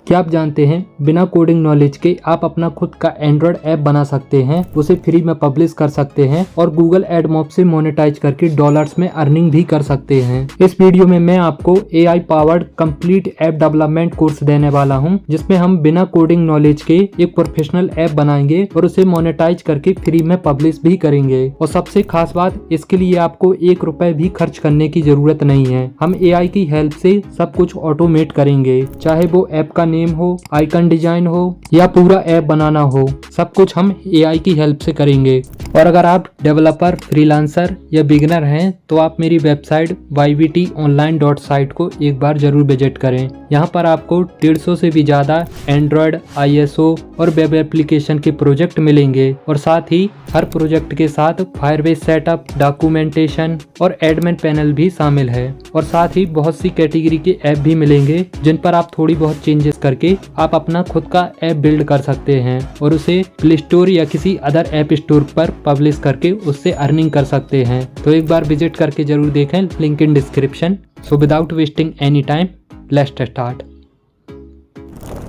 क्या आप जानते हैं बिना कोडिंग नॉलेज के आप अपना खुद का एंड्रॉयड ऐप बना सकते हैं, उसे फ्री में पब्लिश कर सकते हैं और गूगल एडमॉब से मोनेटाइज करके डॉलर्स में अर्निंग भी कर सकते हैं। इस वीडियो में मैं आपको AI powered complete app development course देने वाला हूं, जिसमें हम बिना कोडिंग नॉलेज के एक प्रोफेशनल ऐप बनाएंगे और उसे मोनेटाइज करके फ्री में पब्लिश भी करेंगे। और सबसे खास बात, इसके लिए आपको 1 रुपए भी खर्च करने की जरूरत नहीं है। हम AI की हेल्प से सब कुछ ऑटोमेट करेंगे, चाहे वो ऐप का नेम हो, आइकन डिजाइन हो या पूरा ऐप बनाना हो, सब कुछ हम AI की हेल्प से करेंगे। और अगर आप डेवलपर, फ्रीलांसर या बिगिनर हैं तो आप मेरी वेबसाइट yvtonline.site को एक बार जरूर विजिट करें। यहाँ पर आपको 150 से भी ज्यादा एंड्रॉयड, ISO और वेब एप्लीकेशन के प्रोजेक्ट मिलेंगे और साथ ही हर प्रोजेक्ट के साथ फायरबेस सेटअप, डॉक्यूमेंटेशन और एडमिन पैनल भी शामिल है। और साथ ही बहुत सी कैटेगरी के ऐप भी मिलेंगे जिन पर आप थोड़ी बहुत चेंजेस करके आप अपना खुद का ऐप बिल्ड कर सकते हैं और उसे प्ले स्टोर या किसी अदर ऐप स्टोर पर पब्लिश करके उससे अर्निंग कर सकते हैं। तो एक बार विजिट करके जरूर देखें, link in description. So without wasting any time, let's start.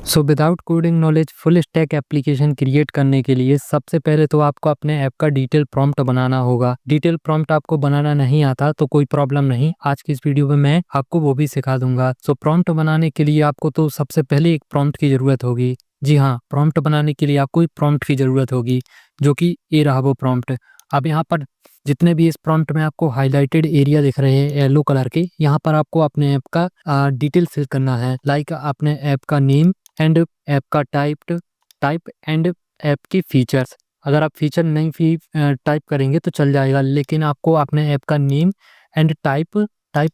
So without coding knowledge full stack application create करने के लिए सबसे पहले तो आपको अपने ऐप का डिटेल प्रॉम्प्ट बनाना होगा। डिटेल प्रॉम्प्ट आपको बनाना नहीं आता तो कोई प्रॉब्लम नहीं, आज की इस वीडियो में मैं आपको वो भी सिखा दूंगा। सो प्रॉम्प्ट बनाने के लिए आपको तो सबसे पहले एक प्रॉम्प्ट की जरूरत होगी। जी हाँ, प्रॉम्प्ट बनाने के लिए आपको एक प्रॉम्प्ट की जरूरत होगी, जो कि ये रहा वो प्रॉम्प्ट। अब यहाँ पर जितने भी इस प्रॉम्प्ट में आपको हाईलाइटेड एरिया दिख रहे हैं येलो कलर के, यहाँ पर आपको अपने ऐप का डिटेल फिल करना है। लाइक अपने ऐप का नेम एंड ऐप का टाइप एंड ऐप की फीचर्स। अगर आप फीचर नहीं टाइप करेंगे तो चल जाएगा, लेकिन आपको अपने ऐप का नेम एंड टाइप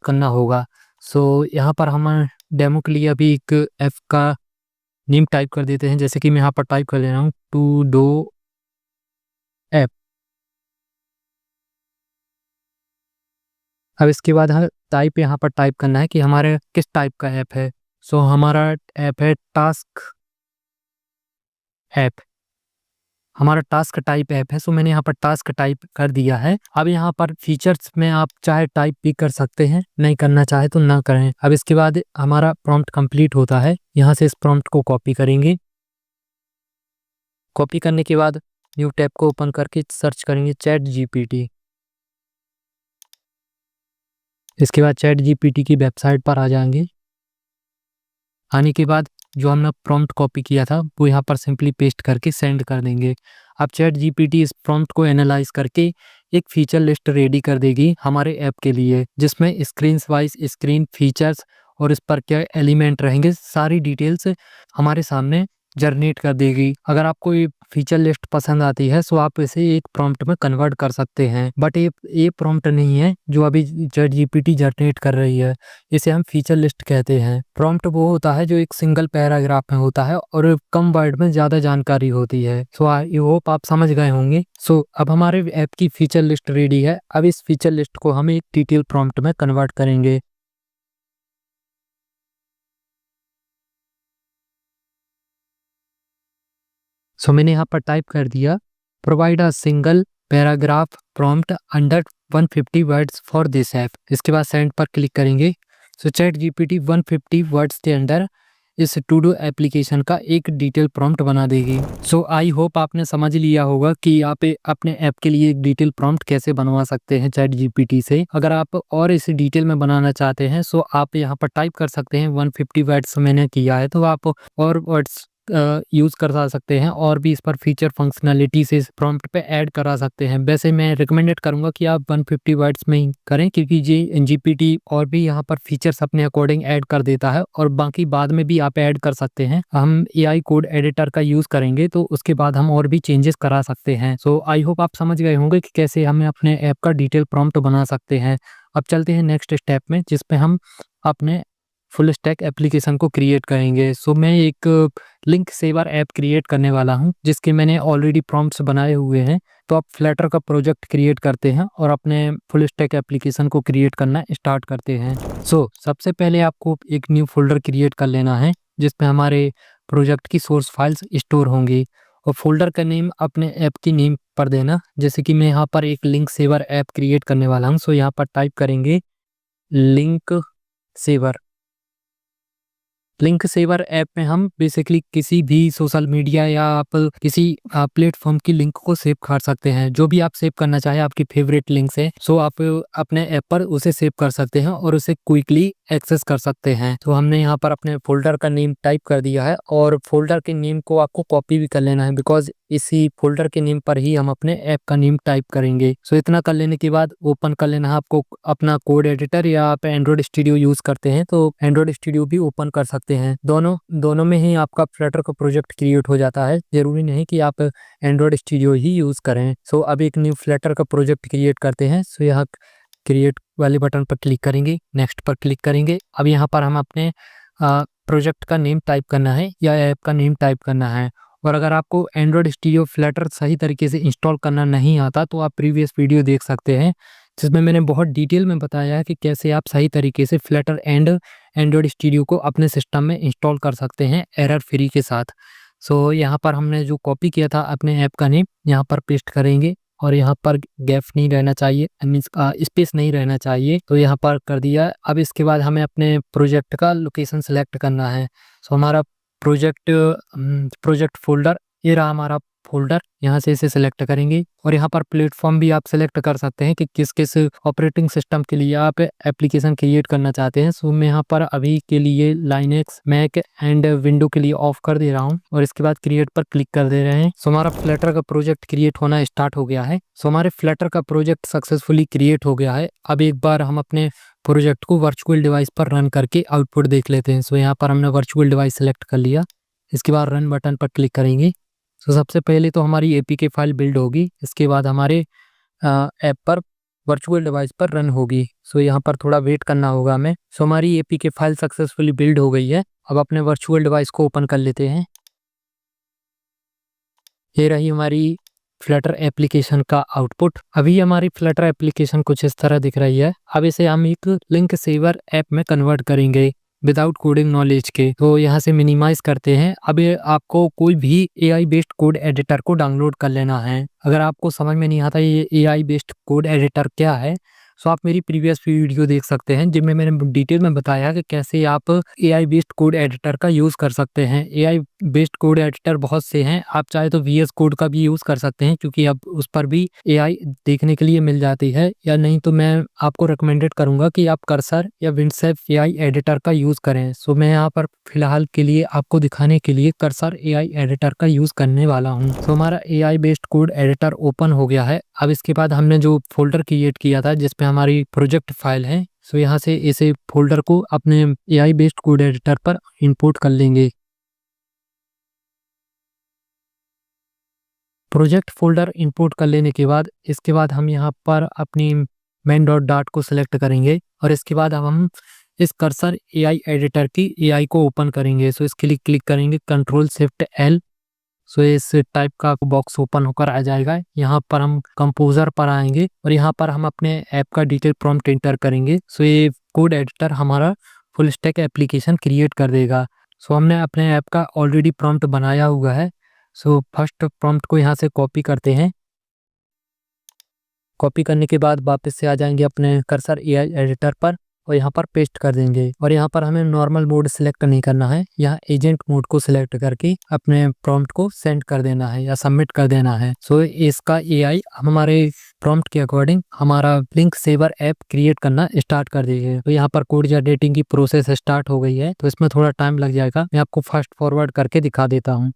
करना होगा। सो यहाँ पर हम डेमो के लिए अभी एक ऐप का नेम टाइप कर देते हैं, जैसे कि मैं यहाँ पर टाइप कर ले रहा हूँ टू डो ऐप। अब इसके बाद हमें टाइप यहाँ पर टाइप करना है कि हमारे किस टाइप का ऐप है। सो हमारा ऐप है टास्क ऐप, हमारा टास्क टाइप ऐप है। सो मैंने यहाँ पर टास्क टाइप कर दिया है। अब यहाँ पर फीचर्स में आप चाहे टाइप भी कर सकते हैं, नहीं करना चाहे तो ना करें। अब इसके बाद हमारा प्रॉम्प्ट कंप्लीट होता है। यहाँ से इस प्रॉम्प्ट को कॉपी करेंगे। कॉपी करने के बाद न्यू टैब को ओपन करके सर्च करेंगे चैट GPT। इसके बाद चैट GPT की वेबसाइट पर आ जाएंगे। आने के बाद जो हमने प्रॉम्प्ट कॉपी किया था वो यहाँ पर सिंपली पेस्ट करके सेंड कर देंगे। अब चैट GPT इस प्रॉम्प्ट को एनालाइज करके एक फीचर लिस्ट रेडी कर देगी हमारे ऐप के लिए, जिसमें स्क्रीन वाइज स्क्रीन फीचर्स और इस पर क्या एलिमेंट रहेंगे, सारी डिटेल्स हमारे सामने जनरेट कर देगी। अगर आपको ये फीचर लिस्ट पसंद आती है तो आप इसे एक प्रॉम्प्ट में कन्वर्ट कर सकते हैं, बट ये प्रॉम्प्ट नहीं है जो अभी चैट GPT जनरेट कर रही है। इसे हम फीचर लिस्ट कहते हैं। प्रॉम्प्ट वो होता है जो एक सिंगल पैराग्राफ में होता है और कम वर्ड में ज्यादा जानकारी होती है। सो आई होप आप समझ गए होंगे। सो अब हमारे ऐप की फीचर लिस्ट रेडी है। अब इस फीचर लिस्ट को हम एक डिटेल प्रॉम्प्ट में कन्वर्ट करेंगे। सो मैंने यहाँ पर टाइप कर दिया provide a single paragraph prompt under 150 words for this app. इसके बाद सेंड पर क्लिक करेंगे। सो चैट GPT 150 वर्ड्स के अंदर इस टू डू एप्लीकेशन का एक डिटेल प्रॉम्प्ट बना देगी। सो आई होप आपने समझ लिया होगा कि आप अपने ऐप के लिए एक डिटेल प्रॉम्प्ट कैसे बनवा सकते हैं चैट GPT से। अगर आप और इसे डिटेल में बनाना चाहते हैं सो आप यहाँ पर टाइप कर सकते हैं। 150 वर्ड्स मैंने किया है तो आप और वर्ड्स यूज़ करा सकते हैं और भी इस पर फीचर फंक्शनैलिटी से इस प्रॉम्प्ट पे ऐड करा सकते हैं। वैसे मैं रिकमेंडेड करूंगा कि आप 150 वर्ड्स में ही करें, क्योंकि ये GPT और भी यहाँ पर फीचर्स अपने अकॉर्डिंग ऐड कर देता है और बाकी बाद में भी आप ऐड कर सकते हैं। हम AI कोड एडिटर का यूज़ करेंगे तो उसके बाद हम और भी चेंजेस करा सकते हैं। सो आई होप आप समझ गए होंगे कि कैसे हमें अपने ऐप का डिटेल प्रॉम्प्ट बना सकते हैं। अब चलते हैं नेक्स्ट स्टेप में, जिसपे हम अपने फुल स्टैक एप्लीकेशन को क्रिएट करेंगे। सो मैं एक लिंक सेवर ऐप क्रिएट करने वाला हूं, जिसके मैंने ऑलरेडी प्रॉम्प्ट्स बनाए हुए हैं। तो आप फ्लटर का प्रोजेक्ट क्रिएट करते हैं और अपने फुल स्टैक एप्लीकेशन को क्रिएट करना स्टार्ट करते हैं। सो सबसे पहले आपको एक न्यू फोल्डर क्रिएट कर लेना है, जिसमें हमारे प्रोजेक्ट की सोर्स फाइल्स स्टोर होंगी और फोल्डर का नेम अपने ऐप की नेम पर देना। जैसे कि मैं यहाँ पर एक लिंक सेवर ऐप क्रिएट करने वाला हूँ। सो यहाँ पर टाइप करेंगे link saver. Link saver app में हम बेसिकली किसी भी सोशल मीडिया या आप किसी प्लेटफॉर्म की लिंक को सेव कर सकते हैं। जो भी आप सेव करना चाहें आपकी फेवरेट लिंक से, सो आप अपने ऐप पर उसे सेव कर सकते हैं और उसे क्विकली एक्सेस कर सकते हैं। तो हमने यहाँ पर अपने फोल्डर का नेम टाइप कर दिया है और फोल्डर के नेम को आपको कॉपी भी कर लेना है, बिकॉज इसी फोल्डर के नेम पर ही हम अपने ऐप का नेम टाइप करेंगे। सो इतना कर लेने के बाद ओपन कर लेना है आपको अपना कोड एडिटर, या आप एंड्रॉइड स्टूडियो यूज करते हैं तो एंड्रॉइड स्टूडियो भी ओपन कर सकते हैं। दोनों में ही आपका फ्लटर का प्रोजेक्ट क्रिएट हो जाता है, जरूरी नहीं कि आप एंड्रॉइड स्टूडियो ही यूज करें। सो अब एक न्यू फ्लटर का प्रोजेक्ट क्रिएट करते हैं। सो यहाँ क्रिएट वाले बटन पर क्लिक करेंगे, नेक्स्ट पर क्लिक करेंगे। अब यहाँ पर हम अपने प्रोजेक्ट का नेम टाइप करना है या ऐप का नेम टाइप करना है। और अगर आपको एंड्रॉइड स्टूडियो फ्लटर सही तरीके से इंस्टॉल करना नहीं आता तो आप प्रीवियस वीडियो देख सकते हैं, जिसमें मैंने बहुत डिटेल में बताया है कि कैसे आप सही तरीके से फ्लटर एंड एंड्रॉइड स्टूडियो को अपने सिस्टम में इंस्टॉल कर सकते हैं एरर फ्री के साथ। सो यहाँ पर हमने जो कॉपी किया था अपने ऐप का नेम यहाँ पर पेस्ट करेंगे और यहाँ पर गैप नहीं रहना चाहिए, मीन्स स्पेस नहीं रहना चाहिए, तो यहाँ पर कर दिया। अब इसके बाद हमें अपने प्रोजेक्ट का लोकेशन सेलेक्ट करना है। सो हमारा प्रोजेक्ट फोल्डर, ये रहा हमारा फोल्डर, यहाँ से इसे सिलेक्ट करेंगे और यहाँ पर प्लेटफॉर्म भी आप सिलेक्ट कर सकते हैं कि किस किस ऑपरेटिंग सिस्टम के लिए आप एप्लीकेशन क्रिएट करना चाहते हैं। सो मैं यहाँ पर अभी के लिए लाइनक्स, मैक एंड विंडो के लिए ऑफ कर दे रहा हूँ और इसके बाद क्रिएट पर क्लिक कर दे रहे हैं। सो हमारा फ्लटर का प्रोजेक्ट क्रिएट होना स्टार्ट हो गया है। सो हमारे फ्लटर का प्रोजेक्ट सक्सेसफुली क्रिएट हो गया है। अब एक बार हम अपने प्रोजेक्ट को वर्चुअल डिवाइस पर रन करके आउटपुट देख लेते हैं। सो यहाँ पर हमने वर्चुअल डिवाइस सेलेक्ट कर लिया, इसके बाद रन बटन पर क्लिक करेंगे। तो सबसे पहले तो हमारी एपीके फाइल बिल्ड होगी, इसके बाद हमारे ऐप पर वर्चुअल डिवाइस पर रन होगी। सो यहाँ पर थोड़ा वेट करना होगा हमें। सो हमारी एपीके फाइल सक्सेसफुली बिल्ड हो गई है। अब अपने वर्चुअल डिवाइस को ओपन कर लेते हैं। ये रही हमारी फ्लटर एप्लीकेशन का आउटपुट। अभी हमारी फ्लटर एप्लीकेशन कुछ इस तरह दिख रही है। अब इसे हम एक लिंक सेवर ऐप में कन्वर्ट करेंगे विदाउट कोडिंग नॉलेज के। तो यहाँ से मिनिमाइज करते हैं। अब आपको कोई भी एआई बेस्ड कोड एडिटर को डाउनलोड कर लेना है। अगर आपको समझ में नहीं आता ये एआई बेस्ड कोड एडिटर क्या है, सो आप मेरी प्रीवियस वीडियो देख सकते हैं जिनमें मैंने डिटेल में बताया कि कैसे आप एआई बेस्ड कोड एडिटर का यूज़ कर सकते हैं। एआई बेस्ड कोड एडिटर बहुत से हैं, आप चाहे तो वीएस कोड का भी यूज़ कर सकते हैं क्योंकि अब उस पर भी एआई देखने के लिए मिल जाती है, या नहीं तो मैं आपको रिकमेंडेड करूंगा कि आप कर्सर या विंडसेफ एआई एडिटर का यूज़ करें। सो मैं यहाँ पर फिलहाल के लिए आपको दिखाने के लिए कर्सर एआई एडिटर का यूज़ करने वाला हूँ। सो हमारा AI based code editor open हो गया है। अब इसके बाद हमने जो फोल्डर क्रिएट किया था जिसपे हमारी प्रोजेक्ट फाइल है, सो यहाँ से इसे फोल्डर को अपने एआई बेस्ड कोड एडिटर पर इंपोर्ट कर लेंगे। प्रोजेक्ट फोल्डर इंपोर्ट कर लेने के बाद इसके बाद हम यहाँ पर अपनी मेन डॉट डाट को सिलेक्ट करेंगे और इसके बाद अब हम इस कर्सर एआई एडिटर की एआई को ओपन करेंगे। सो इसके लिए क्लिक करेंगे कंट्रोल शिफ्ट एल। सो इस टाइप का बॉक्स ओपन होकर आ जाएगा। यहाँ पर हम कंपोजर पर आएंगे और यहाँ पर हम अपने ऐप का डिटेल प्रॉम्प्ट एंटर करेंगे। सो ये कोड एडिटर हमारा फुल स्टैक एप्लीकेशन क्रिएट कर देगा। सो हमने अपने ऐप का ऑलरेडी प्रॉम्प्ट बनाया हुआ है। सो फर्स्ट प्रॉम्प्ट को यहाँ से कॉपी करते हैं। कॉपी करने के बाद वापस से आ जाएंगे अपने कर्सर एआई एडिटर पर और यहाँ पर पेस्ट कर देंगे। और यहाँ पर हमें नॉर्मल मोड सिलेक्ट नहीं करना है, यहाँ एजेंट मोड को सिलेक्ट करके अपने प्रॉम्प्ट को सेंड कर देना है या सबमिट कर देना है। सो इसका एआई हमारे प्रॉम्प्ट के अकॉर्डिंग हमारा लिंक सेवर ऐप क्रिएट करना स्टार्ट कर देंगे। तो यहाँ पर कोड जनरेटिंग की प्रोसेस स्टार्ट हो गई है, तो इसमें थोड़ा टाइम लग जाएगा। मैं आपको फास्ट फॉरवर्ड करके दिखा देता हूँ।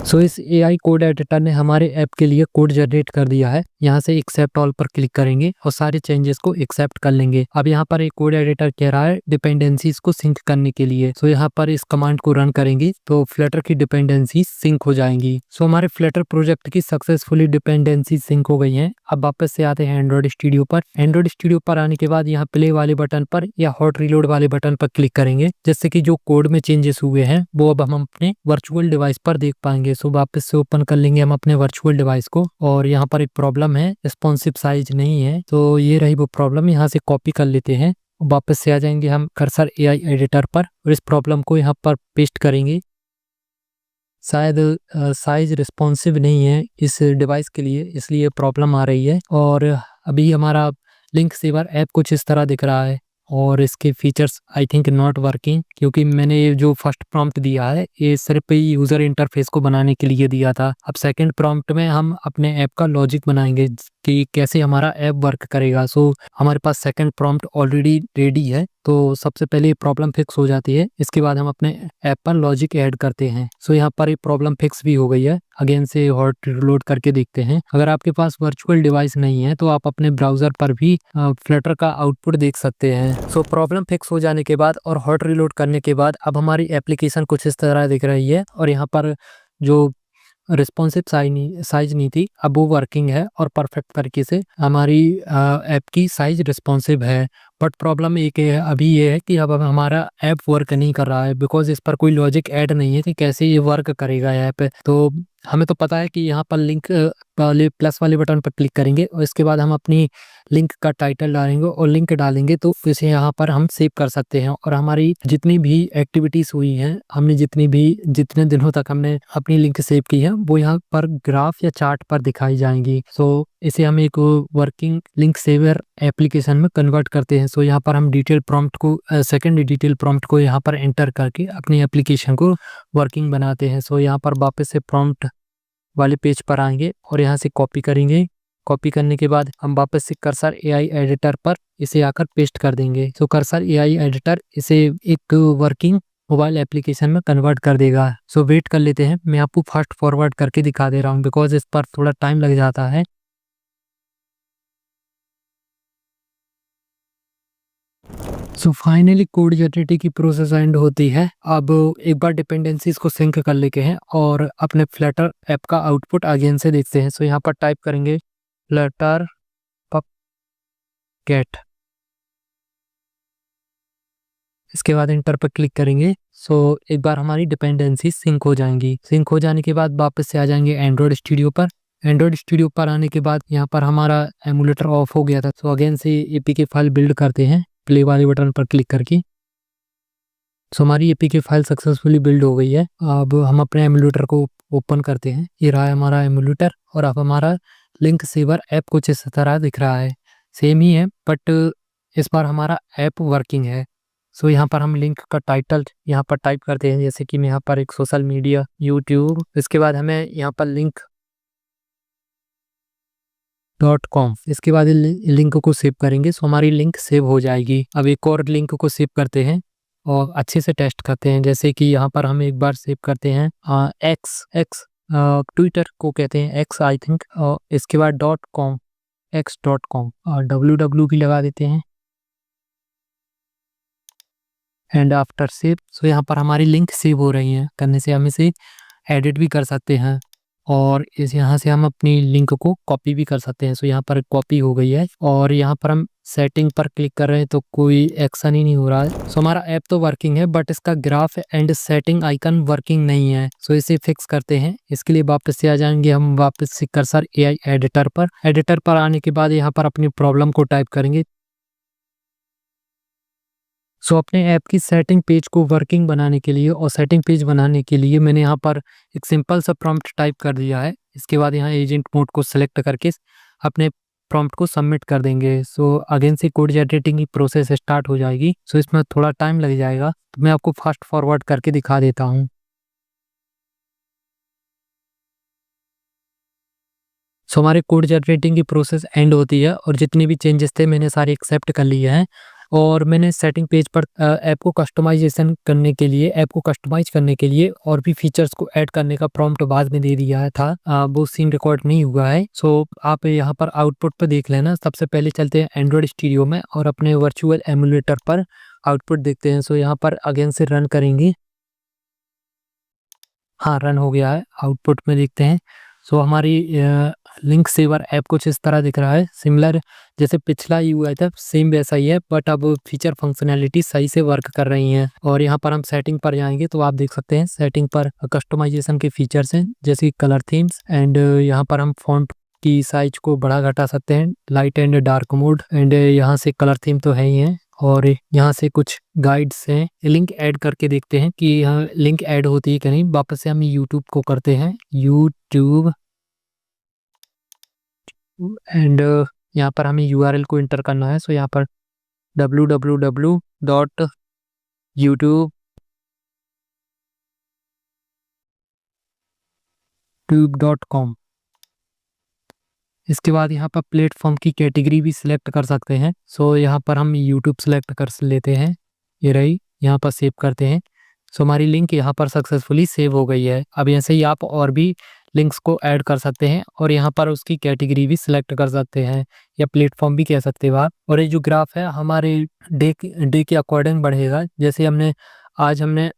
सो इस एआई कोड एडिटर ने हमारे ऐप के लिए कोड जनरेट कर दिया है। यहाँ से एक्सेप्ट ऑल पर क्लिक करेंगे और सारे चेंजेस को एक्सेप्ट कर लेंगे। अब यहाँ पर एक कोड एडिटर कह रहा है डिपेंडेंसीज को सिंक करने के लिए। सो यहाँ पर इस कमांड को रन करेंगे तो फ्लटर की डिपेंडेंसी सिंक हो जाएंगी। सो हमारे फ्लटर प्रोजेक्ट की सक्सेसफुली डिपेंडेंसी सिंक हो गई है। अब वापस से आते हैं एंड्रॉइड स्टूडियो पर। एंड्रॉइड स्टूडियो पर आने के बाद यहाँ प्ले वाले बटन पर या हॉट रीलोड वाले बटन पर क्लिक करेंगे, जिससे कि जो कोड में चेंजेस हुए हैं वो अब हम अपने वर्चुअल डिवाइस पर देख पाएंगे। सो वापस से ओपन कर लेंगे हम अपने वर्चुअल डिवाइस को और यहाँ पर एक प्रॉब्लम है, रिस्पॉन्सिव साइज नहीं है। तो ये रही वो प्रॉब्लम, यहाँ से कॉपी कर लेते हैं। वापस से आ जाएंगे हम कर्सर एआई एडिटर पर और इस प्रॉब्लम को यहाँ पर पेस्ट करेंगे। शायद साइज रिस्पॉन्सिव नहीं है इस डिवाइस के लिए, इसलिए प्रॉब्लम आ रही है। और अभी हमारा लिंक सेवर ऐप कुछ इस तरह दिख रहा है और इसके features I think not working, क्योंकि मैंने ये जो फर्स्ट प्रॉम्प्ट दिया है ये सिर्फ यूज़र इंटरफेस को बनाने के लिए दिया था। अब सेकंड प्रॉम्प्ट में हम अपने ऐप का लॉजिक बनाएंगे कि कैसे हमारा ऐप वर्क करेगा। सो हमारे पास सेकंड प्रॉम्प्ट ऑलरेडी रेडी है, तो सबसे पहले ये प्रॉब्लम फिक्स हो जाती है, इसके बाद हम अपने ऐप पर लॉजिक ऐड करते हैं। सो यहाँ पर ये प्रॉब्लम फिक्स भी हो गई है। अगेन से हॉट रिलोड करके देखते हैं। अगर आपके पास वर्चुअल डिवाइस नहीं है तो आप अपने ब्राउजर पर भी फ्लटर का आउटपुट देख सकते हैं। सो प्रॉब्लम फिक्स हो जाने के बाद और हॉट रिलोड करने के बाद अब हमारी एप्लीकेशन कुछ इस तरह दिख रही है और यहाँ पर जो रिस्पॉन्सिव साइज नहीं थी अब वो वर्किंग है और परफेक्ट तरीके से हमारी ऐप की साइज रिस्पॉन्सिव है। बट प्रॉब्लम एक है अभी ये है कि अब हमारा ऐप वर्क नहीं कर रहा है, बिकॉज इस पर कोई लॉजिक ऐड नहीं है कि कैसे ये वर्क करेगा ऐप। तो हमें तो पता है कि यहाँ पर लिंक वाले प्लस वाले बटन पर क्लिक करेंगे और इसके बाद हम अपनी लिंक का टाइटल डालेंगे और लिंक डालेंगे तो इसे यहाँ पर हम सेव कर सकते हैं और हमारी जितनी भी एक्टिविटीज हुई हैं, हमने जितने दिनों तक हमने अपनी लिंक सेव की है वो यहाँ पर ग्राफ या चार्ट पर दिखाई जाएंगी। सो इसे हम एक वर्किंग लिंक सेवर एप्लीकेशन में कन्वर्ट करते हैं। सो यहाँ पर हम डिटेल प्रॉम्प्ट को सेकंड डिटेल प्रॉम्प्ट को यहाँ पर एंटर करके अपनी एप्लीकेशन को वर्किंग बनाते हैं। सो यहाँ पर वापस से प्रॉम्प्ट वाले पेज पर आएंगे और यहाँ से कॉपी करेंगे। कॉपी करने के बाद हम वापस से कर्सर एआई एडिटर पर इसे आकर पेस्ट कर देंगे। तो कर्सर एआई एडिटर इसे एक वर्किंग मोबाइल एप्लीकेशन में कन्वर्ट कर देगा। सो वेट कर लेते हैं, मैं आपको फास्ट फॉरवर्ड करके दिखा दे रहा हूँ बिकॉज इस पर थोड़ा टाइम लग जाता है। सो फाइनली कोड जनरेटिंग की प्रोसेस एंड होती है। अब एक बार डिपेंडेंसीज को सिंक कर लेते हैं और अपने फ्लटर ऐप का आउटपुट अगेन से देखते हैं। सो यहाँ पर टाइप करेंगे फ्लटर पप गेट, इसके बाद इंटर पर क्लिक करेंगे। सो एक बार हमारी डिपेंडेंसी सिंक हो जाएंगी। सिंक हो जाने के बाद वापस से आ जाएंगे एंड्रॉइड स्टूडियो पर। एंड्रॉइड स्टूडियो पर आने के बाद यहाँ पर हमारा एमुलेटर ऑफ हो गया था, सो अगेन से एपीके फाइल बिल्ड करते हैं प्ले वाले बटन पर क्लिक करके। सो हमारी एपीके फाइल सक्सेसफुली बिल्ड हो गई है। अब हम अपने एमुलेटर को ओपन करते हैं। ये रहा है हमारा एमुलेटर और अब हमारा लिंक सेवर ऐप कुछ इस तरह दिख रहा है। सेम ही है बट इस बार हमारा ऐप वर्किंग है। सो यहाँ पर हम लिंक का टाइटल यहाँ पर टाइप करते हैं, जैसे कि मैं यहाँ पर एक सोशल मीडिया यूट्यूब, इसके बाद हमें यहाँ पर लिंक .com, इसके बाद लिंक को सेव करेंगे। सो हमारी लिंक सेव हो जाएगी। अब एक और लिंक को सेव करते हैं और अच्छे से टेस्ट करते हैं, जैसे कि यहाँ पर हम एक बार सेव करते हैं एक्स ट्विटर को कहते हैं एक्स आई थिंक, और इसके बाद .com x.com और www भी लगा देते हैं एंड आफ्टर सेव। सो यहाँ पर हमारी लिंक सेव हो रही है। करने से हम इसे एडिट भी कर सकते हैं और इस यहाँ से हम अपनी लिंक को कॉपी भी कर सकते हैं। सो यहाँ पर कॉपी हो गई है और यहाँ पर हम सेटिंग पर क्लिक कर रहे हैं तो कोई एक्शन ही नहीं हो रहा है। सो हमारा ऐप तो वर्किंग है बट इसका graph and setting icon working नहीं है। सो इसे फिक्स करते हैं। इसके लिए वापस से आ जाएंगे हम वापस से कर्सर एआई एडिटर पर। एडिटर पर आने के बाद यहाँ पर अपनी प्रॉब्लम को टाइप करेंगे। सो अपने ऐप की सेटिंग पेज को वर्किंग बनाने के लिए और सेटिंग पेज बनाने के लिए मैंने यहाँ पर एक सिंपल सा प्रॉम्प्ट टाइप कर दिया है। इसके बाद यहाँ एजेंट मोड को सिलेक्ट करके अपने प्रॉम्प्ट को सबमिट कर देंगे। सो अगेन से कोड जनरेटिंग की प्रोसेस स्टार्ट हो जाएगी। सो इसमें थोड़ा टाइम लग जाएगा, तो मैं आपको फास्ट फॉरवर्ड करके दिखा देता हूँ। सो हमारे कोड जनरेटिंग की प्रोसेस एंड होती है और जितने भी चेंजेस थे मैंने सारे एक्सेप्ट कर लिए हैं और मैंने सेटिंग पेज पर ऐप को कस्टमाइजेशन करने के लिए, ऐप को कस्टमाइज करने के लिए और भी फीचर्स को ऐड करने का प्रॉम्प्ट बाद में दे दिया था। वो सीन रिकॉर्ड नहीं हुआ है। सो आप यहाँ पर आउटपुट पर देख लेना। सबसे पहले चलते हैं एंड्रॉइड स्टूडियो में और अपने वर्चुअल एमुलेटर पर आउटपुट देखते हैं। सो यहाँ पर अगेन से रन करेंगे। हाँ, रन हो गया है। आउटपुट में देखते हैं। सो हमारी लिंक सेवर ऐप कुछ इस तरह दिख रहा है। सिमिलर जैसे पिछला यूआई था सेम वैसा ही है बट अब फीचर फंक्शनैलिटी सही से वर्क कर रही हैं। और यहाँ पर हम सेटिंग पर जाएंगे तो आप देख सकते हैं सेटिंग पर कस्टमाइजेशन के फीचर्स हैं, जैसे कलर थीम्स एंड यहाँ पर हम फॉन्ट की साइज को बढ़ा घटा सकते हैं, light and dark mode and यहाँ से कलर थीम तो है ही है और यहाँ से कुछ गाइड्स हैं, लिंक ऐड करके देखते हैं कि यहाँ लिंक ऐड होती है कि नहीं। वापस से हम यूट्यूब को करते हैं, यूट्यूब, एंड यहाँ पर हमें यूआरएल को इंटर करना है। सो यहाँ पर www.youtube.com। इसके बाद यहाँ पर प्लेटफॉर्म की कैटेगरी भी सिलेक्ट कर सकते हैं। सो यहाँ पर हम यूट्यूब सिलेक्ट कर लेते हैं, ये रही, यहाँ पर सेव करते हैं। सो हमारी लिंक यहाँ पर सक्सेसफुली सेव हो गई है। अब ऐसे ही आप और भी लिंक्स को ऐड कर सकते हैं और यहाँ पर उसकी कैटेगरी भी सिलेक्ट कर सकते हैं या प्लेटफॉर्म भी कह सकते हो आप। और ये जो ग्राफ है हमारे डे के अकॉर्डिंग बढ़ेगा। जैसे आज हमने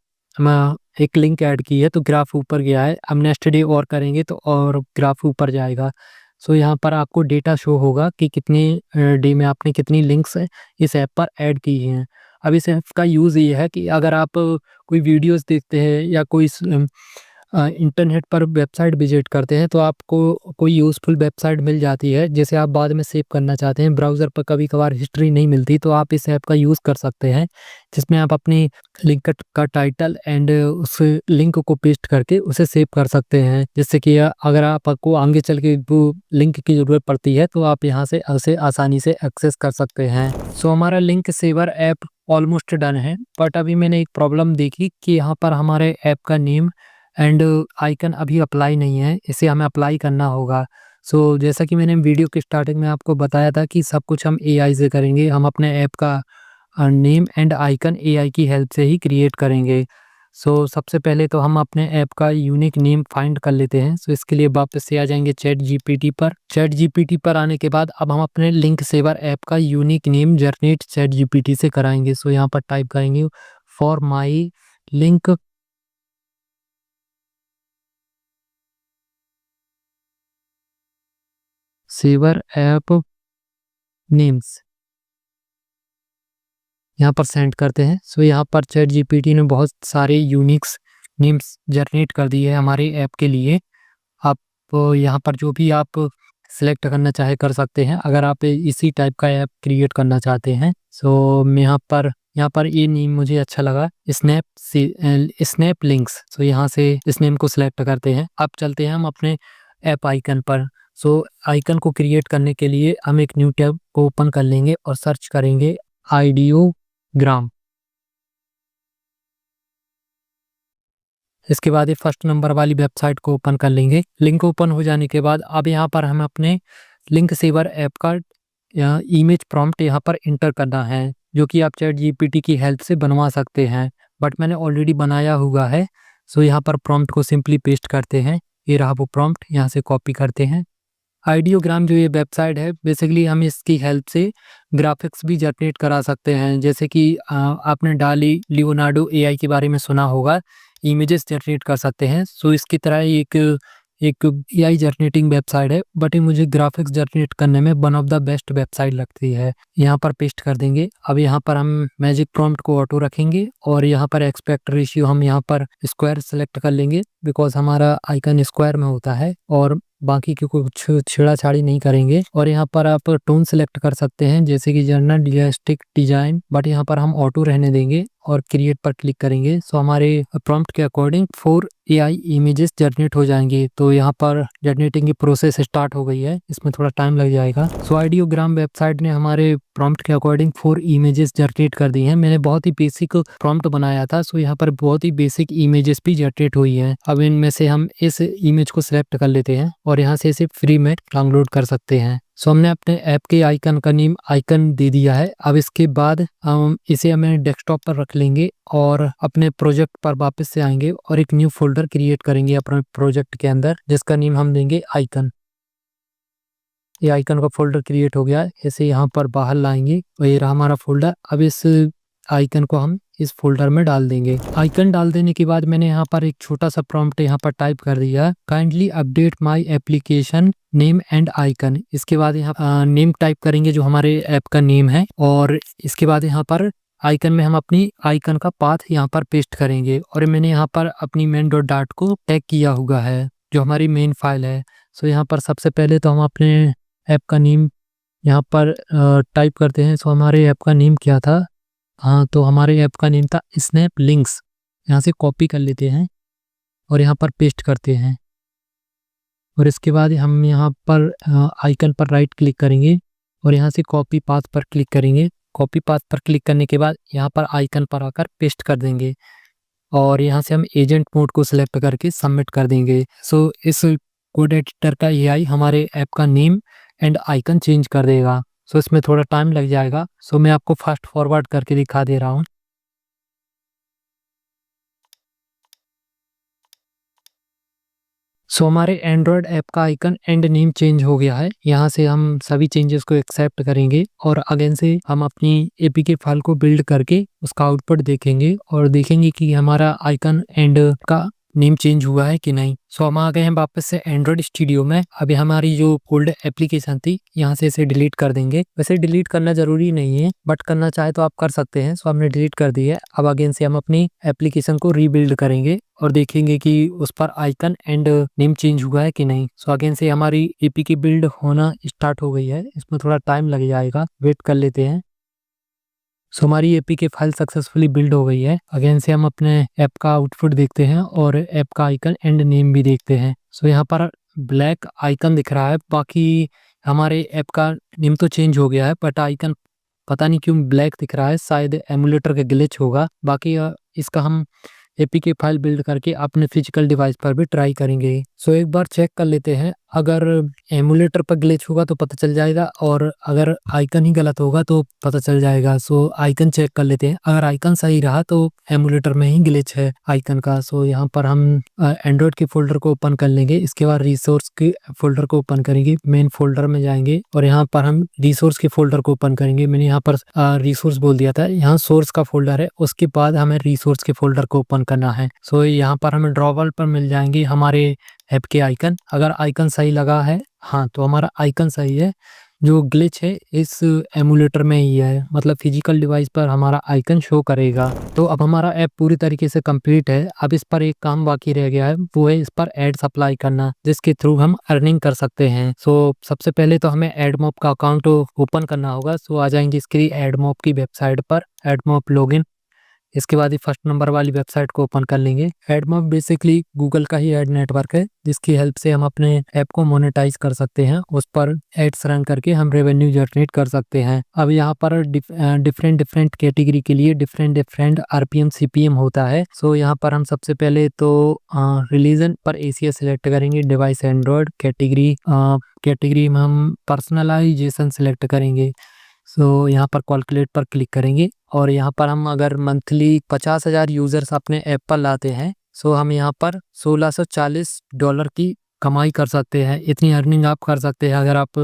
एक लिंक ऐड की है तो ग्राफ ऊपर गया है, हम नेक्स्ट डे और करेंगे तो और ग्राफ ऊपर जाएगा। सो यहाँ पर आपको डेटा शो होगा कि कितने डे में आपने कितनी लिंक्स इस ऐप पर ऐड की हैं। अब इस ऐप का यूज़ ये है कि अगर आप कोई वीडियोस देखते हैं या कोई इंटरनेट पर वेबसाइट विजिट करते हैं तो आपको कोई यूज़फुल वेबसाइट मिल जाती है जिसे आप बाद में सेव करना चाहते हैं। ब्राउज़र पर कभी कभार हिस्ट्री नहीं मिलती तो आप इस ऐप का यूज़ कर सकते हैं, जिसमें आप अपनी लिंक का टाइटल एंड उस लिंक को पेस्ट करके उसे सेव कर सकते हैं, जिससे कि अगर आपको आगे चल के वो लिंक की ज़रूरत पड़ती है तो आप यहाँ से उसे आसानी से एक्सेस कर सकते हैं। सो हमारा link saver app almost done है, बट अभी मैंने एक प्रॉब्लम देखी कि यहाँ पर हमारे ऐप का नेम एंड आइकन अभी अप्लाई नहीं है, इसे हमें अप्लाई करना होगा। सो जैसा कि मैंने वीडियो के स्टार्टिंग में आपको बताया था कि सब कुछ हम एआई से करेंगे, हम अपने ऐप का नेम एंड आइकन एआई की हेल्प से ही क्रिएट करेंगे। सो सबसे पहले तो हम अपने ऐप का यूनिक नेम फाइंड कर लेते हैं। सो इसके लिए वापस से आ जाएंगे चैट जीपीटी पर। चैट जीपीटी पर आने के बाद अब हम अपने लिंक सेवर ऐप का unique name generate chat GPT से कराएंगे। सो यहाँ पर टाइप करेंगे for my link saver app names, यहाँ पर सेंड करते हैं। सो यहाँ पर चैट जीपीटी ने बहुत सारे यूनिक्स नेम्स जनरेट कर दिए है हमारे ऐप के लिए। आप यहाँ पर जो भी आप सिलेक्ट करना चाहे कर सकते हैं अगर आप इसी टाइप का ऐप क्रिएट करना चाहते हैं। सो मैं यहाँ पर ये नेम मुझे अच्छा लगा, स्नैप लिंक्स। सो यहाँ से इस नेम को सिलेक्ट करते हैं। अब चलते हैं हम अपने ऐप आइकन पर। सो आइकन को क्रिएट करने के लिए हम एक न्यू टैब को ओपन कर लेंगे और सर्च करेंगे आइडियोग्राम। इसके बाद ये फर्स्ट नंबर वाली वेबसाइट को ओपन कर लेंगे। लिंक ओपन हो जाने के बाद अब यहाँ पर हम अपने लिंक सेवर ऐप का इमेज प्रॉम्प्ट यहाँ पर इंटर करना है, जो कि आप चैट जीपीटी की हेल्प से बनवा सकते हैं, बट मैंने ऑलरेडी बनाया हुआ है। सो यहाँ पर प्रॉम्प्ट को सिंपली पेस्ट करते हैं, ये रहा वो प्रॉम्प्ट, यहाँ से कॉपी करते हैं। आइडियोग्राम जो ये वेबसाइट है बेसिकली हम इसकी हेल्प से ग्राफिक्स भी जनरेट करा सकते हैं। जैसे कि आपने डाली लियोनार्डो एआई के बारे में सुना होगा, इमेजेस जनरेट कर सकते हैं। सो इसकी तरह एक एआई जनरेटिंग वेबसाइट है, बट ये मुझे ग्राफिक्स जनरेट करने में one of the best website लगती है। यहाँ पर पेस्ट कर देंगे। अब यहाँ पर हम मैजिक प्रॉम्प्ट को ऑटो रखेंगे और यहाँ पर एक्सपेक्ट रेशियो हम यहाँ पर स्क्वायर सेलेक्ट कर लेंगे, बिकॉज हमारा आइकन स्क्वायर में होता है और बाकी की कुछ छेड़ाछाड़ी नहीं करेंगे। और यहाँ पर आप टोन सेलेक्ट कर सकते हैं, जैसे कि जनरल, रियलिस्टिक, डिजाइन, बट यहाँ पर हम ऑटो रहने देंगे और क्रिएट पर क्लिक करेंगे। सो हमारे प्रॉम्प्ट के अकॉर्डिंग 4 एआई इमेजेस जनरेट हो जाएंगे। तो यहाँ पर जनरेटिंग की प्रोसेस स्टार्ट हो गई है, इसमें थोड़ा टाइम लग जाएगा। सो आइडियोग्राम वेबसाइट ने हमारे प्रॉम्प्ट के अकॉर्डिंग 4 इमेजेस जनरेट कर दी हैं। मैंने बहुत ही बेसिक प्रॉम्प्ट बनाया था, सो यहाँ पर बहुत ही बेसिक इमेजेस भी जनरेट हुई हैं। अब इनमें से हम इस इमेज को सिलेक्ट कर लेते हैं और यहाँ से इसे फ्री में डाउनलोड कर सकते हैं। सो हमने अपने ऐप के आइकन का नेम आइकन दे दिया है। अब इसके बाद हम इसे हमें डेस्कटॉप पर रख लेंगे और अपने प्रोजेक्ट पर वापस से आएंगे और एक न्यू फोल्डर क्रिएट करेंगे अपने प्रोजेक्ट के अंदर, जिसका नेम हम देंगे आइकन। ये आइकन का फोल्डर क्रिएट हो गया है, इसे यहाँ पर बाहर लाएंगे और ये रहा हमारा फोल्डर। अब इस आइकन को हम इस फोल्डर में डाल देंगे। आइकन डाल देने के बाद मैंने यहाँ पर एक छोटा सा प्रॉम्प्ट यहाँ पर टाइप कर दिया, kindly update my application name and icon. इसके बाद यहाँ नेम टाइप करेंगे जो हमारे ऐप का नेम है, और इसके बाद यहाँ पर आइकन में हम अपनी आइकन का पाथ यहाँ पर पेस्ट करेंगे। और मैंने यहाँ पर अपनी मेन डॉट डाट को टैग किया हुआ है, जो हमारी मेन फाइल है। सो यहाँ पर सबसे पहले तो हम अपने ऐप का नेम यहाँ पर टाइप करते हैं। सो हमारे ऐप का नेम क्या था, हाँ, तो हमारे ऐप का नेम था स्नैप लिंक्स। यहाँ से कॉपी कर लेते हैं और यहाँ पर पेस्ट करते हैं और इसके बाद हम यहाँ पर आइकन पर राइट क्लिक करेंगे और यहाँ से कॉपी पाथ पर क्लिक करेंगे। कॉपी पाथ पर क्लिक करने के बाद यहाँ पर आइकन पर आकर पेस्ट कर देंगे और यहाँ से हम एजेंट मोड को सिलेक्ट करके सबमिट कर देंगे। सो इस कोड एडिटर का एआई हमारे ऐप का नेम एंड आइकन चेंज कर देगा। सो इसमें थोड़ा टाइम लग जाएगा। सो मैं आपको फास्ट फॉरवर्ड करके दिखा दे रहा हूँ। सो हमारे एंड्रॉयड ऐप का आइकन एंड नेम चेंज हो गया है। यहाँ से हम सभी चेंजेस को एक्सेप्ट करेंगे और अगेन से हम अपनी एपीके फाइल को बिल्ड करके उसका आउटपुट देखेंगे और देखेंगे कि हमारा आइकन एंड का नेम चेंज हुआ है कि नहीं। सो हम आ गए हैं वापस से एंड्रॉयड स्टूडियो में। अभी हमारी जो ओल्ड एप्लीकेशन थी यहाँ से इसे डिलीट कर देंगे। वैसे डिलीट करना जरूरी नहीं है, बट करना चाहे तो आप कर सकते हैं। सो हमने डिलीट कर दी है। अब अगेन से हम अपनी एप्लीकेशन को रीबिल्ड करेंगे और देखेंगे कि उस पर आइकन एंड नेम चेंज हुआ है कि नहीं। सो अगेन से हमारी एपी की बिल्ड होना स्टार्ट हो गई है। इसमें थोड़ा टाइम लग जाएगा, वेट कर लेते हैं। सो हमारी एपी की फाइल सक्सेसफुली बिल्ड हो गई है। अगेन से हम अपने ऐप का आउटपुट देखते हैं और ऐप का आइकन एंड नेम भी देखते हैं। सो यहाँ पर ब्लैक आइकन दिख रहा है, बाकी हमारे ऐप का नेम तो चेंज हो गया है बट आइकन पता नहीं क्यों ब्लैक दिख रहा है। शायद एमुलेटर का ग्लिच होगा। बाकी इसका हम एपीके फाइल बिल्ड करके अपने फिजिकल डिवाइस पर भी ट्राई करेंगे। सो एक बार चेक कर लेते हैं। अगर एमुलेटर पर ग्लिच होगा तो पता चल जाएगा और अगर आइकन ही गलत होगा तो पता चल जाएगा। सो आइकन चेक कर लेते हैं। अगर आइकन सही रहा तो एमुलेटर में ही ग्लिच है आइकन का। सो यहाँ पर हम एंड्रॉइड के फोल्डर को ओपन कर लेंगे। इसके बाद रिसोर्स के फोल्डर को ओपन करेंगे, मेन फोल्डर में जाएंगे और यहाँ पर हम रिसोर्स के फोल्डर को ओपन करेंगे। मैंने यहाँ पर रिसोर्स बोल दिया था, यहाँ सोर्स का फोल्डर है। उसके बाद हमें रिसोर्स के फोल्डर को ओपन करना है। सो यहाँ पर हमें ड्रॉवर पर मिल जाएंगे हमारे ऐप के आइकन। अगर आइकन सही लगा है, हाँ, तो हमारा आइकन सही है। जो ग्लिच है इस एमुलेटर में ही है, मतलब फिजिकल डिवाइस पर हमारा आइकन शो करेगा। तो अब हमारा ऐप पूरी तरीके से कंप्लीट है। अब इस पर एक काम बाकी रह गया है, वो है इस पर एड्स अप्लाई करना, जिसके थ्रू हम अर्निंग कर सकते हैं। सो सबसे पहले तो हमें एडमॉब का अकाउंट ओपन करना होगा। सो आ जाएंगे इसकी एडमॉब की वेबसाइट पर, एडमॉब लॉगिन। इसके बाद ही फर्स्ट नंबर वाली वेबसाइट को ओपन कर लेंगे। एडमॉब बेसिकली गूगल का ही एड नेटवर्क है, जिसकी हेल्प से हम अपने ऐप को मोनेटाइज कर सकते हैं। उस पर एड्स रन करके हम रेवेन्यू जनरेट कर सकते हैं। अब यहाँ पर डिफरेंट कैटेगरी के लिए डिफरेंट आरपीएम सीपीएम होता है। सो यहाँ पर हम सबसे पहले तो रिलीजन पर एशिया सिलेक्ट करेंगे, डिवाइस एंड्रॉयड, कैटेगरी में हम पर्सनलाइजेशन सिलेक्ट करेंगे। सो यहाँ पर कैलकुलेट पर क्लिक करेंगे और यहाँ पर हम अगर मंथली 50,000 यूजर्स अपने ऐप पर लाते हैं, सो हम यहाँ पर $1640 की कमाई कर सकते हैं। इतनी अर्निंग आप कर सकते हैं अगर आप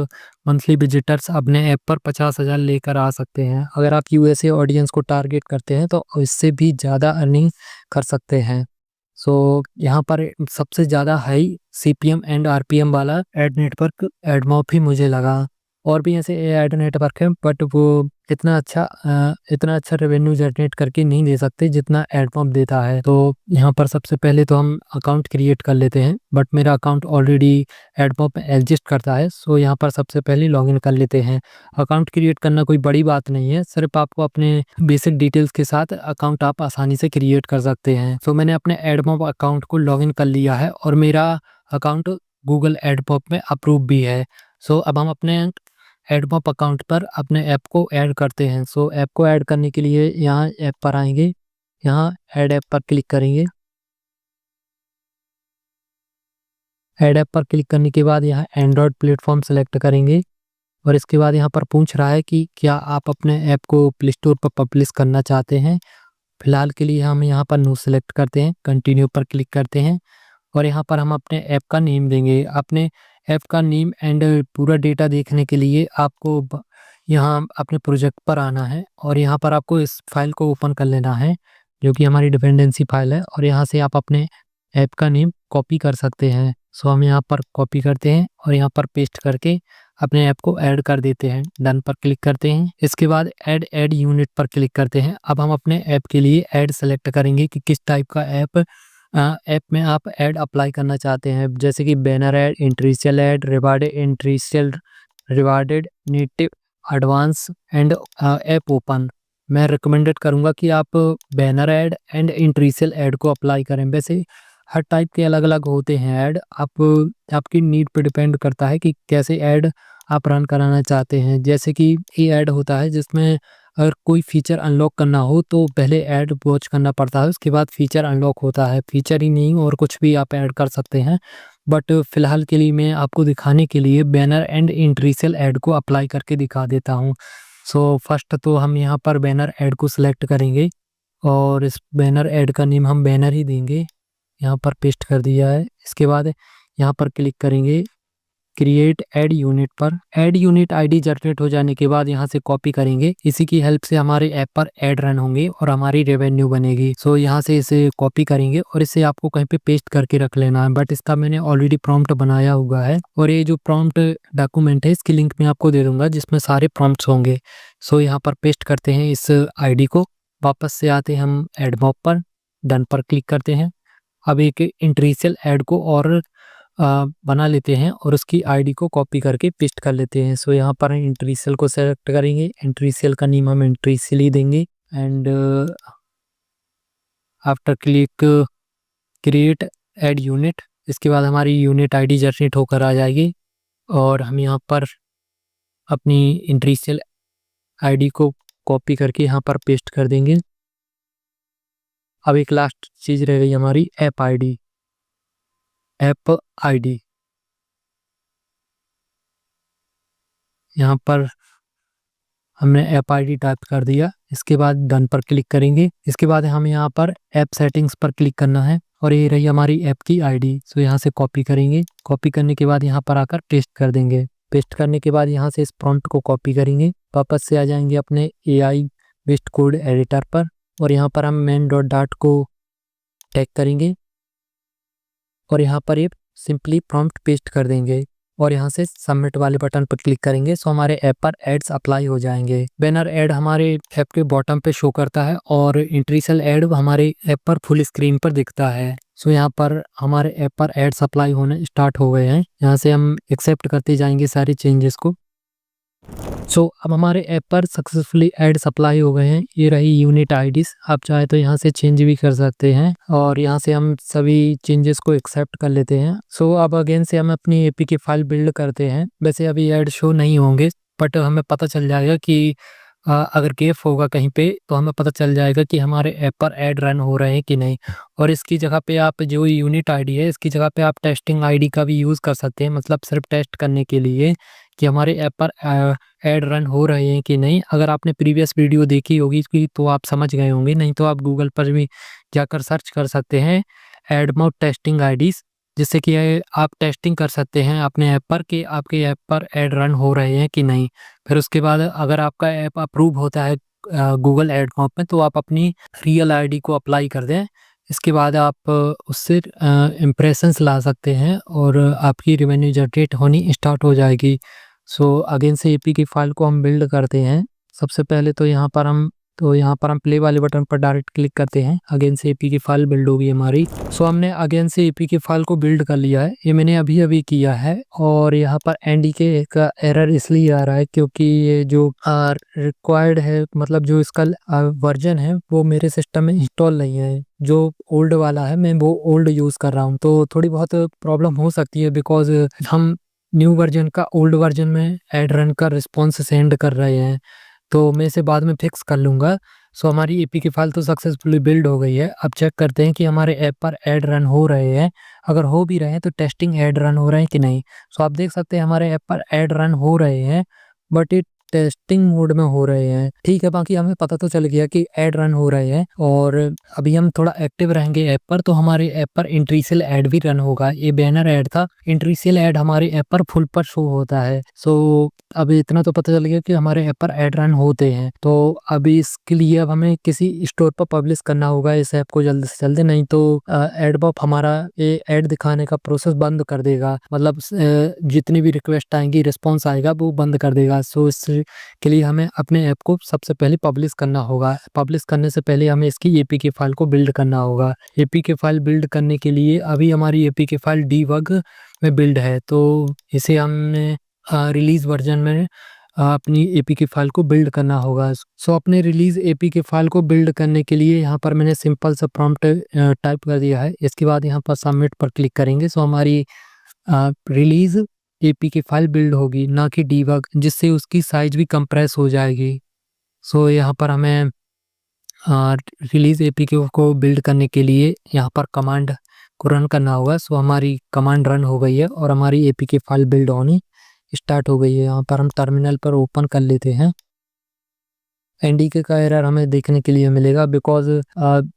मंथली विजिटर्स अपने ऐप पर 50,000 लेकर आ सकते हैं। अगर आप यूएसए ऑडियंस को टारगेट करते हैं तो इससे भी ज़्यादा अर्निंग कर सकते हैं। सो यहाँ पर सबसे ज़्यादा हाई सीपीएम एंड आरपीएम वाला एड नेटवर्क एडमॉब ही मुझे लगा। और भी ऐसे एड नेटवर्क है बट वो इतना अच्छा रेवेन्यू जनरेट करके नहीं दे सकते जितना एडमॉब देता है। तो यहाँ पर सबसे पहले तो हम अकाउंट क्रिएट कर लेते हैं, बट मेरा अकाउंट ऑलरेडी एडमॉब में एग्जिस्ट करता है। सो यहाँ पर सबसे पहले लॉगिन कर लेते हैं। अकाउंट क्रिएट करना कोई बड़ी बात नहीं है, सिर्फ आपको अपने बेसिक डिटेल्स के साथ अकाउंट आप आसानी से क्रिएट कर सकते हैं। सो मैंने अपने एडमॉब अकाउंट को लॉगिन कर लिया है और मेरा अकाउंट गूगल एडमॉब में अप्रूव भी है। सो अब हम अपने एडमॉब अकाउंट पर अपने ऐप को ऐड करते हैं। सो ऐप को ऐड करने के लिए यहाँ ऐप पर आएंगे, यहाँ ऐड ऐप पर क्लिक करेंगे। ऐड ऐप पर क्लिक करने के बाद यहाँ एंड्रॉयड प्लेटफॉर्म सेलेक्ट करेंगे और इसके बाद यहाँ पर पूछ रहा है कि क्या आप अपने ऐप को प्ले स्टोर पर पब्लिश करना चाहते हैं। फिलहाल के लिए हम यहाँ पर नो सेलेक्ट करते हैं, कंटिन्यू पर क्लिक करते हैं और यहाँ पर हम अपने ऐप का नेम देंगे। अपने ऐप का नेम एंड पूरा डेटा देखने के लिए आपको यहाँ अपने प्रोजेक्ट पर आना है और यहाँ पर आपको इस फाइल को ओपन कर लेना है, जो कि हमारी डिपेंडेंसी फाइल है, और यहाँ से आप अपने ऐप का नेम कॉपी कर सकते हैं। सो हम यहाँ पर कॉपी करते हैं और यहाँ पर पेस्ट करके अपने ऐप को ऐड कर देते हैं। डन पर क्लिक करते हैं। इसके बाद ऐड यूनिट पर क्लिक करते हैं। अब हम अपने ऐप के लिए ऐड सेलेक्ट करेंगे कि किस टाइप का ऐप में आप ऐड अप्लाई करना चाहते हैं, जैसे कि banner ad, interstitial add, rewarded, native, advance and app open. मैं रिकमेंडेड करूँगा कि आप banner ad and intercell add को अप्लाई करें। वैसे हर टाइप के अलग-अलग होते हैं ऐड, आप आपकी नीड पे डिपेंड करता है कि कैसे ऐड आप रन कराना चाहते हैं। जैसे कि ये ऐड होता है जिसमें अगर कोई फीचर अनलॉक करना हो तो पहले ऐड वॉच करना पड़ता है, उसके बाद फीचर अनलॉक होता है। फीचर ही नहीं और कुछ भी आप ऐड कर सकते हैं। बट फ़िलहाल के लिए मैं आपको दिखाने के लिए बैनर एंड इंटरसेल ऐड को अप्लाई करके दिखा देता हूँ। सो फर्स्ट तो हम यहाँ पर बैनर ऐड को सिलेक्ट करेंगे और इस बैनर ऐड का नेम हम बैनर ही देंगे। यहाँ पर पेस्ट कर दिया है। इसके बाद यहाँ पर क्लिक करेंगे क्रिएट ऐड यूनिट पर। ऐड यूनिट आईडी जनरेट हो जाने के बाद यहाँ से कॉपी करेंगे। इसी की हेल्प से हमारे ऐप पर ऐड रन होंगे और हमारी रेवेन्यू बनेगी। सो यहाँ से इसे कॉपी करेंगे और इसे आपको कहीं पे पेस्ट करके रख लेना है। बट इसका मैंने ऑलरेडी प्रॉम्प्ट बनाया हुआ है और ये जो प्रॉम्प्ट डॉक्यूमेंट है इसकी लिंक मैं आपको दे दूंगा जिसमें सारे प्रॉम्प्ट्स होंगे। सो यहाँ पर पेस्ट करते हैं इस आईडी को। वापस से आते हैं हम एडमॉब पर, डन पर क्लिक करते हैं। अब एक इंटरसेल ऐड को और बना लेते हैं और उसकी आईडी को कॉपी करके पेस्ट कर लेते हैं। सो यहाँ पर इंटरसेल को सेलेक्ट करेंगे। इंटरसेल का नेम हम इंटरसेल ही देंगे and after click create ad unit. इसके बाद हमारी यूनिट आईडी जनरेट होकर आ जाएगी और हम यहाँ पर अपनी इंटरसेल आईडी को कॉपी करके यहाँ पर पेस्ट कर देंगे। अब एक लास्ट चीज़ रह गई हमारी ऐप आईडी। ऐप आईडी यहाँ पर हमने ऐप आईडी टाइप कर दिया। इसके बाद डन पर क्लिक करेंगे। इसके बाद हमें यहाँ पर ऐप सेटिंग्स पर क्लिक करना है और ये रही हमारी ऐप की आईडी। सो यहाँ से कॉपी करेंगे। कॉपी करने के बाद यहाँ पर आकर पेस्ट कर देंगे। पेस्ट करने के बाद यहाँ से इस प्रॉम्प्ट को कॉपी करेंगे। वापस से आ जाएंगे अपने AI बेस्ड कोड एडिटर पर और यहाँ पर हम मेन डॉट डाट को टैग करेंगे और यहाँ पर ये सिंपली प्रॉम्प्ट पेस्ट कर देंगे और यहाँ से सबमिट वाले बटन पर क्लिक करेंगे। सो हमारे ऐप पर एड्स अप्लाई हो जाएंगे। बैनर ऐड हमारे ऐप के बॉटम पे शो करता है और इंटरसेल ऐड हमारे ऐप पर फुल स्क्रीन पर दिखता है। सो यहाँ पर हमारे ऐप पर एड्स अप्लाई होने स्टार्ट हो गए हैं। यहाँ से हम एक्सेप्ट करते जाएंगे सारी चेंजेस को। सो अब हमारे ऐप पर सक्सेसफुली एड सप्लाई हो गए हैं। ये रही यूनिट आईडीज। आप चाहे तो यहाँ से चेंज भी कर सकते हैं और यहाँ से हम सभी चेंजेस को एक्सेप्ट कर लेते हैं। सो अब अगेन से हम अपनी एपीके फाइल बिल्ड करते हैं। वैसे अभी ऐड शो नहीं होंगे बट हमें पता चल जाएगा कि अगर गैप होगा कहीं पे तो हमें पता चल जाएगा कि हमारे ऐप पर ऐड रन हो रहे हैं कि नहीं। और इसकी जगह पे आप जो यूनिट आईडी है इसकी जगह पे आप टेस्टिंग आईडी का भी यूज़ कर सकते हैं, मतलब सिर्फ टेस्ट करने के लिए कि हमारे ऐप पर ऐड रन हो रहे हैं कि नहीं। अगर आपने प्रीवियस वीडियो देखी होगी तो आप समझ गए होंगे, नहीं तो आप गूगल पर भी जाकर सर्च कर सकते हैं एडमॉब टेस्टिंग आईडीज़, जिससे कि आप टेस्टिंग कर सकते हैं अपने ऐप पर कि आपके ऐप पर ऐड रन हो रहे हैं कि नहीं। फिर उसके बाद अगर आपका ऐप अप्रूव होता है गूगल एडमॉब में तो आप अपनी रियल आईडी को अप्लाई कर दें। इसके बाद आप उससे इम्प्रेशंस ला सकते हैं और आपकी रेवेन्यू जनरेट होनी स्टार्ट हो जाएगी। सो अगेन से एपी की फाइल को हम बिल्ड करते हैं। सबसे पहले तो यहाँ पर हम प्ले वाले बटन पर डायरेक्ट क्लिक करते हैं। अगेन से एपी की फाइल बिल्ड होगी हमारी। सो हमने अगेन से एपी की फाइल को बिल्ड कर लिया है। ये मैंने अभी किया है और यहाँ पर एनडीके का एरर इसलिए आ रहा है क्योंकि ये जो रिक्वायर्ड है, मतलब जो इसका वर्जन है वो मेरे सिस्टम में इंस्टॉल नहीं है। जो ओल्ड वाला है मैं वो ओल्ड यूज़ कर रहा हूँ, तो थोड़ी बहुत प्रॉब्लम हो सकती है बिकॉज हम न्यू वर्जन का ओल्ड वर्जन में ऐड रन का रिस्पॉन्स सेंड कर रहे हैं, तो मैं इसे बाद में फिक्स कर लूँगा। सो हमारी एपी की फाइल तो सक्सेसफुली बिल्ड हो गई है। अब चेक करते हैं कि हमारे ऐप पर ऐड रन हो रहे हैं। अगर हो भी रहे हैं तो टेस्टिंग ऐड रन हो रहे हैं कि नहीं। सो आप देख सकते हैं हमारे ऐप पर ऐड रन हो रहे हैं बट ये टेस्टिंग मोड में हो रहे हैं। ठीक है, बाकी हमें पता तो चल गया कि ऐड रन हो रहे हैं और अभी हम थोड़ा एक्टिव रहेंगे ऐप पर तो हमारे ऐप पर इंटरसेल ऐड भी रन होगा। ये बैनर ऐड था, इंटरसेल ऐड हमारे ऐप पर फुल पर शो होता है। सो अब इतना तो पता चल गया कि हमारे ऐप पर ऐड रन होते हैं। तो अभी इसके लिए अब हमें किसी स्टोर पर पब्लिश करना होगा इस ऐप को जल्द से जल्द, नहीं तो एडमॉब हमारा ये ऐड दिखाने का प्रोसेस बंद कर देगा, मतलब जितनी भी रिक्वेस्ट आएंगी रिस्पॉन्स आएगा वो बंद कर देगा। सो इसके लिए हमें अपने ऐप को सबसे पहले पब्लिश करना होगा। पब्लिश करने से पहले हमें इसकी एपी की फाइल को बिल्ड करना होगा। एपी की फाइल बिल्ड करने के लिए अभी हमारी एपी की फाइल डीबग में बिल्ड है, तो इसे हमने रिलीज वर्जन में अपनी एपीके फाइल को बिल्ड करना होगा। सो अपने रिलीज एपीके फाइल को बिल्ड करने के लिए यहाँ पर मैंने सिंपल सा प्रॉम्प्ट टाइप कर दिया है। इसके बाद यहाँ पर सबमिट पर क्लिक करेंगे। सो हमारी रिलीज एपीके फाइल बिल्ड होगी, ना कि डीबग, जिससे उसकी साइज भी कंप्रेस हो जाएगी। सो यहाँ पर हमें रिलीज एपीके को बिल्ड करने के लिए यहाँ पर कमांड को रन करना होगा। सो हमारी कमांड रन हो गई है और हमारी एपीके फाइल बिल्ड होनी स्टार्ट हो गई है। यहाँ पर हम टर्मिनल पर ओपन कर लेते हैं। एनडीके का एरर हमें देखने के लिए मिलेगा, बिकॉज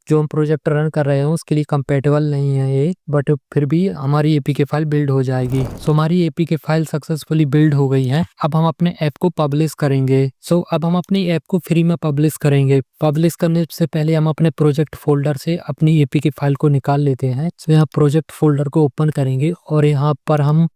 जो हम प्रोजेक्ट रन कर रहे हैं उसके लिए कंपेटेबल नहीं है ये, बट फिर भी हमारी एपीके फाइल बिल्ड हो जाएगी। सो हमारी एपीके फाइल सक्सेसफुली बिल्ड हो गई है। अब हम अपने ऐप को पब्लिश करेंगे। सो अब हम अपनी ऐप को फ्री में पब्लिश करेंगे। पब्लिश करने से पहले हम अपने प्रोजेक्ट फोल्डर से अपनी एपीके फाइल को निकाल लेते हैं। सो यहाँ प्रोजेक्ट फोल्डर को ओपन करेंगे और यहाँ पर हम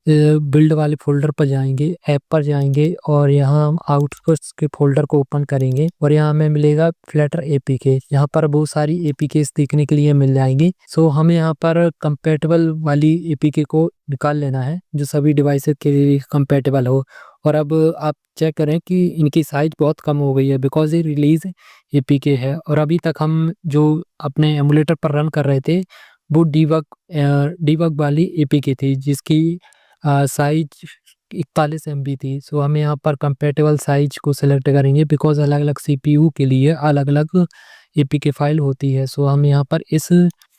बिल्ड वाले फोल्डर पर जाएंगे, ऐप पर जाएंगे और यहाँ हम आउटपुट्स के फोल्डर को ओपन करेंगे और यहाँ हमें मिलेगा फ्लटर एपीके। यहाँ पर बहुत सारी एपीके देखने के लिए मिल जाएंगी। सो हमें यहाँ पर कंपेटेबल वाली एपीके को निकाल लेना है, जो सभी डिवाइसेस के लिए कंपेटेबल हो। और अब आप चेक करें कि इनकी साइज बहुत कम हो गई है, बिकॉज ये रिलीज एपीके है। और अभी तक हम जो अपने एमुलेटर पर रन कर रहे थे वो डीबग वाली एपीके थी, जिसकी साइज 41 MB थी। सो हमें यहाँ पर कंपेटेबल साइज को सिलेक्ट करेंगे, बिकॉज अलग अलग सीपीयू के लिए अलग अलग एपीके फाइल होती है। सो हम यहाँ पर इस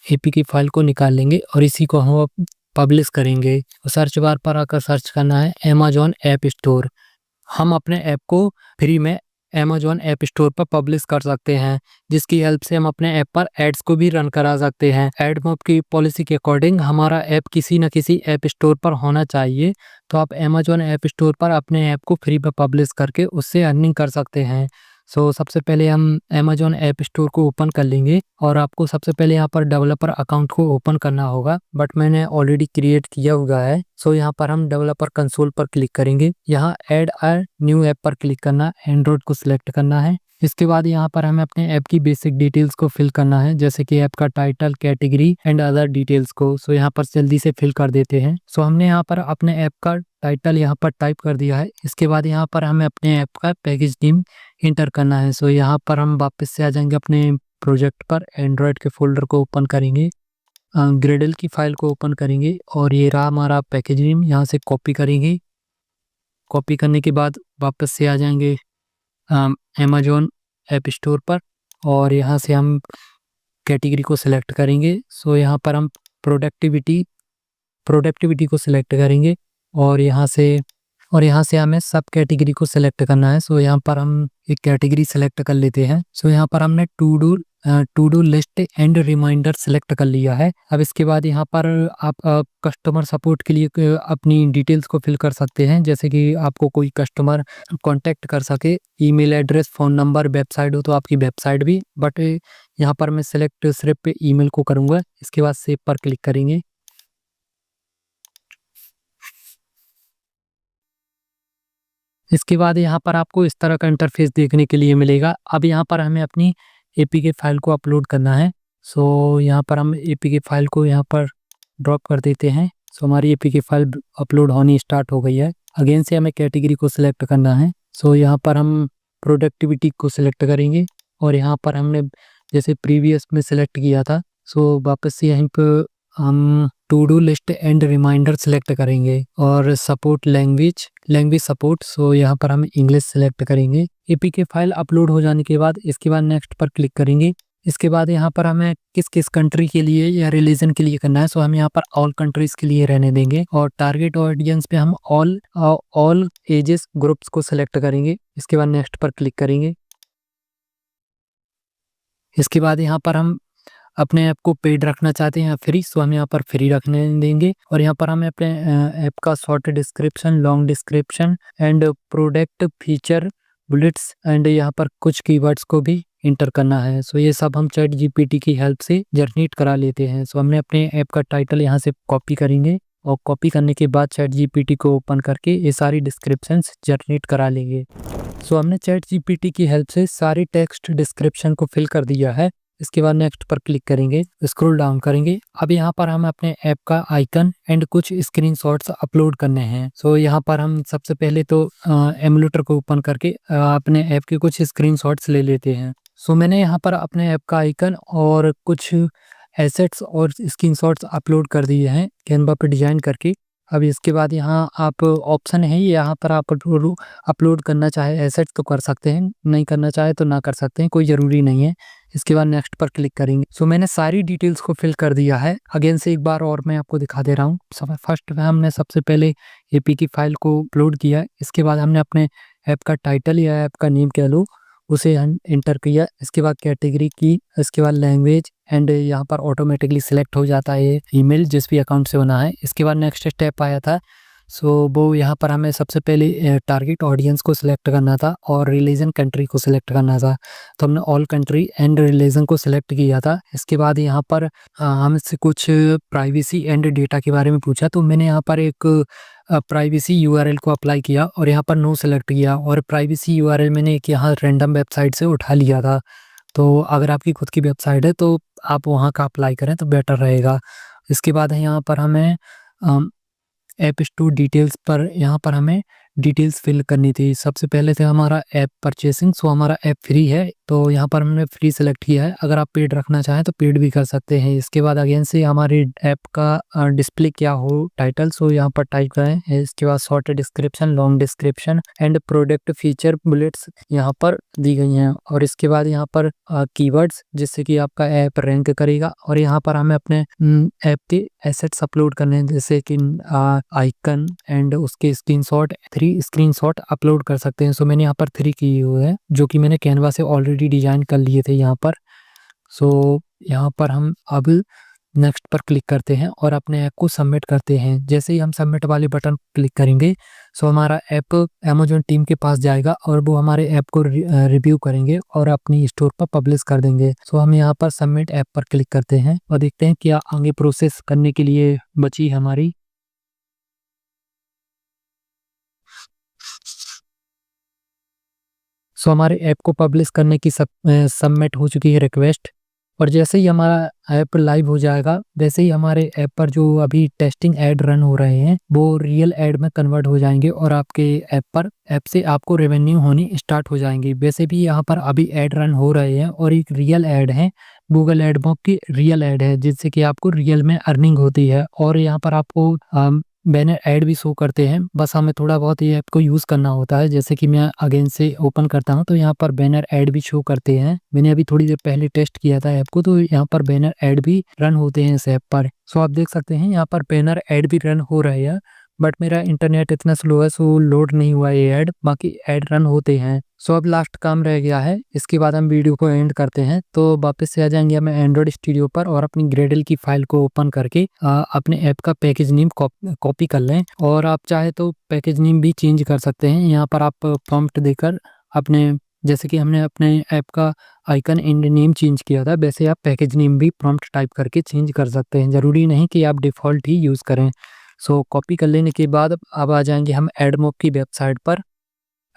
एपीके फाइल को निकाल लेंगे और इसी को हम पब्लिश करेंगे। सर्च बार पर आकर सर्च करना है अमेज़न ऐप स्टोर। हम अपने ऐप को फ्री में अमेज़न ऐप स्टोर पर पब्लिश कर सकते हैं, जिसकी हेल्प से हम अपने ऐप पर एड्स को भी रन करा सकते हैं। एडमॉब की पॉलिसी के अकॉर्डिंग हमारा ऐप किसी न किसी ऐप स्टोर पर होना चाहिए। तो आप अमेज़न ऐप स्टोर पर अपने ऐप को फ्री में पब्लिश करके उससे अर्निंग कर सकते हैं। सो सबसे पहले हम अमेज़न ऐप स्टोर को ओपन कर लेंगे और आपको सबसे पहले यहाँ पर डेवलपर अकाउंट को ओपन करना होगा, बट मैंने ऑलरेडी क्रिएट किया हुआ है। सो यहाँ पर हम डेवलपर कंसोल पर क्लिक करेंगे। यहाँ ऐड अ न्यू ऐप पर क्लिक करना, एंड्रॉइड को सिलेक्ट करना है। इसके बाद यहाँ पर हमें अपने ऐप की बेसिक डिटेल्स को फिल करना है, जैसे कि ऐप का title, category and other details को। सो यहाँ पर जल्दी से फिल कर देते हैं। सो हमने यहाँ पर अपने ऐप का टाइटल यहाँ पर टाइप कर दिया है। इसके बाद यहाँ पर हमें अपने ऐप का पैकेज नेम इंटर करना है। सो यहाँ पर हम वापस से आ जाएंगे अपने प्रोजेक्ट पर, एंड्रॉयड के फोल्डर को ओपन करेंगे, ग्रेडल की फाइल को ओपन करेंगे और ये रहा हमारा पैकेज नेम। यहाँ से कॉपी करेंगे। कॉपी करने के बाद वापस से आ जाएंगे अमेज़न ऐप स्टोर पर और यहाँ से हम कैटेगरी को सिलेक्ट करेंगे। सो यहाँ पर हम प्रोडक्टिविटी को सिलेक्ट करेंगे और यहाँ से हमें सब कैटेगरी को सिलेक्ट करना है। सो यहाँ पर हम एक कैटेगरी सिलेक्ट कर लेते हैं। सो यहाँ पर हमने to do list and reminder select कर लिया है। अब इसके बाद यहाँ पर आप कस्टमर सपोर्ट के लिए अपनी डिटेल्स को फिल कर सकते हैं, जैसे कि आपको कोई कस्टमर कांटेक्ट कर सके, email address, phone number, website हो तो आपकी वेबसाइट भी, बट यहाँ पर मैं सिलेक्ट सिर्फ ईमेल को करूँगा। इसके बाद सेव पर क्लिक करेंगे। इसके बाद यहाँ पर आपको इस तरह का इंटरफेस देखने के लिए मिलेगा। अब यहाँ पर हमें अपनी एपीके फाइल को अपलोड करना है। सो यहाँ पर हम एपीके फाइल को यहाँ पर ड्रॉप कर देते हैं। सो हमारी एपीके फाइल अपलोड होनी स्टार्ट हो गई है। अगेन से हमें कैटेगरी को सिलेक्ट करना है। सो यहाँ पर हम प्रोडक्टिविटी को सिलेक्ट करेंगे और यहाँ पर हमने जैसे प्रीवियस में सिलेक्ट किया था, सो वापस से यहीं पर हम to do list and reminder select करेंगे और सपोर्ट लैंग्वेज सपोर्ट। सो यहाँ पर हम इंग्लिश सिलेक्ट करेंगे। एपीके फाइल अपलोड हो जाने के बाद इसके बाद नेक्स्ट पर क्लिक करेंगे। इसके बाद यहाँ पर हमें किस किस कंट्री के लिए या रिलीजन के लिए करना है, सो हम यहाँ पर ऑल कंट्रीज के लिए रहने देंगे और टारगेट ऑडियंस पे हम ऑल एजेस ग्रुप्स को सिलेक्ट करेंगे। इसके बाद नेक्स्ट पर क्लिक करेंगे। इसके बाद यहाँ पर हम अपने ऐप को पेड रखना चाहते हैं या फ्री, सो हम यहाँ पर फ्री रखने देंगे और यहाँ पर हमें अपने ऐप का short description, long description and product feature bullets and यहाँ पर कुछ कीवर्ड्स को भी इंटर करना है। सो ये सब हम चैट जीपीटी की हेल्प से जनरेट करा लेते हैं। सो हमने अपने ऐप का टाइटल यहाँ से कॉपी करेंगे और कॉपी करने के बाद चैट जीपीटी को ओपन करके ये सारी डिस्क्रिप्शंस जनरेट करा लेंगे। सो हमने चैट जीपीटी की हेल्प से सारी टेक्स्ट डिस्क्रिप्शन को फिल कर दिया है। इसके बाद नेक्स्ट पर क्लिक करेंगे, स्क्रॉल डाउन करेंगे। अब यहाँ पर हम अपने ऐप का आइकन एंड कुछ स्क्रीनशॉट्स अपलोड करने हैं। सो यहाँ पर हम सबसे पहले तो एमुलेटर को ओपन करके अपने ऐप के कुछ स्क्रीनशॉट्स ले लेते हैं। सो मैंने यहाँ पर अपने ऐप का आइकन और कुछ एसेट्स और स्क्रीनशॉट्स अपलोड कर दिए हैं कैनवा पे डिजाइन करके। अब इसके बाद यहाँ आप ऑप्शन है, यहाँ पर आप अपलोड करना चाहे एसेट्स तो कर सकते हैं, नहीं करना चाहे तो ना कर सकते हैं, कोई ज़रूरी नहीं है। इसके बाद नेक्स्ट पर क्लिक करेंगे। सो मैंने सारी डिटेल्स को फिल कर दिया है। अगेन से एक बार और मैं आपको दिखा दे रहा हूँ। फर्स्ट में हमने सबसे पहले एपी की फाइल को अपलोड किया। इसके बाद हमने अपने ऐप का टाइटल या ऐप का नेम कह लो उसे हम इंटर किया। इसके बाद कैटेगरी की, इसके बाद लैंग्वेज एंड यहाँ पर ऑटोमेटिकली सिलेक्ट हो जाता है ईमेल जिस भी अकाउंट से होना है। इसके बाद नेक्स्ट स्टेप आया था। सो वो यहाँ पर हमें सबसे पहले टारगेट ऑडियंस को सिलेक्ट करना था और रिलीजन कंट्री को सिलेक्ट करना था। तो हमने ऑल कंट्री एंड रिलीजन को सिलेक्ट किया था। इसके बाद यहाँ पर हमसे कुछ प्राइवेसी एंड डेटा के बारे में पूछा, तो मैंने यहाँ पर एक प्राइवेसी यूआरएल को अप्लाई किया और यहाँ पर नो सेलेक्ट किया। और प्राइवेसी यूआरएल मैंने एक यहाँ रैंडम वेबसाइट से उठा लिया था। तो अगर आपकी खुद की वेबसाइट है तो आप वहाँ का अप्लाई करें तो बेटर रहेगा। इसके बाद यहाँ पर हमें ऐप स्टोर डिटेल्स पर यहाँ पर हमें डिटेल्स फिल करनी थी। सबसे पहले थे हमारा ऐप परचेसिंग। सो हमारा ऐप फ्री है तो यहाँ पर हमने फ्री सेलेक्ट किया है। अगर आप पेड रखना चाहें तो पेड भी कर सकते हैं। इसके बाद अगेन से हमारे ऐप का डिस्प्ले क्या हो टाइटल, सो यहाँ पर टाइप करें। इसके बाद short description, long description and product feature bullets यहाँ पर दी गई हैं। और इसके बाद यहाँ पर कीवर्ड्स जिससे कि आपका ऐप रैंक करेगा। और यहाँ पर हमें अपने ऐप के एसेट्स अपलोड करने हैं, जैसे कि आइकन एंड उसके स्क्रीनशॉट, 3 स्क्रीनशॉट अपलोड कर सकते हैं। सो मैंने यहाँ पर 3 किए हुए हैं जो कि मैंने कैनवा से ऑलरेडी डिजाइन कर लिए थे यहाँ पर। सो यहाँ पर हम अब नेक्स्ट पर क्लिक करते हैं और अपने ऐप को सबमिट करते हैं। जैसे ही हम सबमिट वाले बटन क्लिक करेंगे सो हमारा ऐप अमेजोन टीम के पास जाएगा और वो हमारे ऐप को रिव्यू करेंगे और अपनी स्टोर पर पब्लिश कर देंगे। सो हम यहाँ पर सबमिट ऐप पर क्लिक करते हैं और देखते हैं क्या आगे प्रोसेस करने के लिए बची हमारी। सो हमारे ऐप को पब्लिश करने की सबमिट हो चुकी है रिक्वेस्ट। और जैसे ही हमारा ऐप लाइव हो जाएगा वैसे ही हमारे ऐप पर जो अभी टेस्टिंग ऐड रन हो रहे हैं वो रियल ऐड में कन्वर्ट हो जाएंगे और आपके ऐप से आपको रेवेन्यू होनी स्टार्ट हो जाएंगी। वैसे भी यहाँ पर अभी ऐड रन हो रहे हैं और एक रियल ऐड है, गूगल एडमॉब की रियल ऐड है जिससे कि आपको रियल में अर्निंग होती है। और यहाँ पर आपको बैनर ऐड भी शो करते हैं, बस हमें थोड़ा बहुत ये ऐप को यूज़ करना होता है। जैसे कि मैं अगेन से ओपन करता हूं तो यहाँ पर बैनर ऐड भी शो करते हैं। मैंने अभी थोड़ी देर पहले टेस्ट किया था ऐप को, तो यहाँ पर बैनर ऐड भी रन होते हैं इस ऐप पर। सो आप देख सकते हैं यहाँ पर बैनर ऐड भी रन हो रहे हैं, बट मेरा इंटरनेट इतना स्लो है सो लोड नहीं हुआ ये ऐड, बाकी ऐड रन होते हैं। सो अब लास्ट काम रह गया है, इसके बाद हम वीडियो को एंड करते हैं। तो वापस से आ जाएंगे हमें एंड्रॉइड स्टूडियो पर और अपनी ग्रेडल की फाइल को ओपन करके अपने ऐप का पैकेज नेम कॉपी कर लें। और आप चाहे तो पैकेज नेम भी चेंज कर सकते हैं। यहाँ पर आप प्रॉम्प्ट देकर अपने, जैसे कि हमने अपने ऐप का आइकन एंड नेम चेंज किया था, वैसे आप पैकेज नेम भी प्रॉम्प्ट टाइप करके चेंज कर सकते हैं। ज़रूरी नहीं कि आप डिफ़ॉल्ट ही यूज़ करें। सो कॉपी कर लेने के बाद अब आ जाएंगे हम एडमॉब की वेबसाइट पर।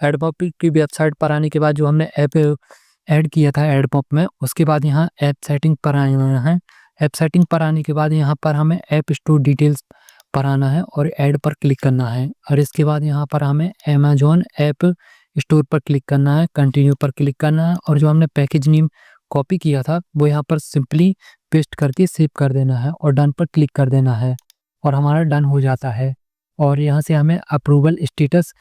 एडमॉब की वेबसाइट पर आने के बाद जो हमने ऐप ऐड किया था एडमॉब में, उसके बाद यहाँ ऐप सेटिंग पर आए हुए हैं। ऐप सेटिंग पर आने के बाद यहाँ पर हमें ऐप स्टोर डिटेल्स पर आना है और ऐड पर क्लिक करना है। और इसके बाद यहाँ पर हमें अमेजोन ऐप स्टोर पर क्लिक करना है, कंटिन्यू पर क्लिक करना है और जो हमने पैकेज नेम कॉपी किया था वो यहाँ पर सिंपली पेस्ट करके सेव कर देना है और डन पर क्लिक कर देना है और हमारा डन हो जाता है। और यहाँ से हमें अप्रूवल स्टेटस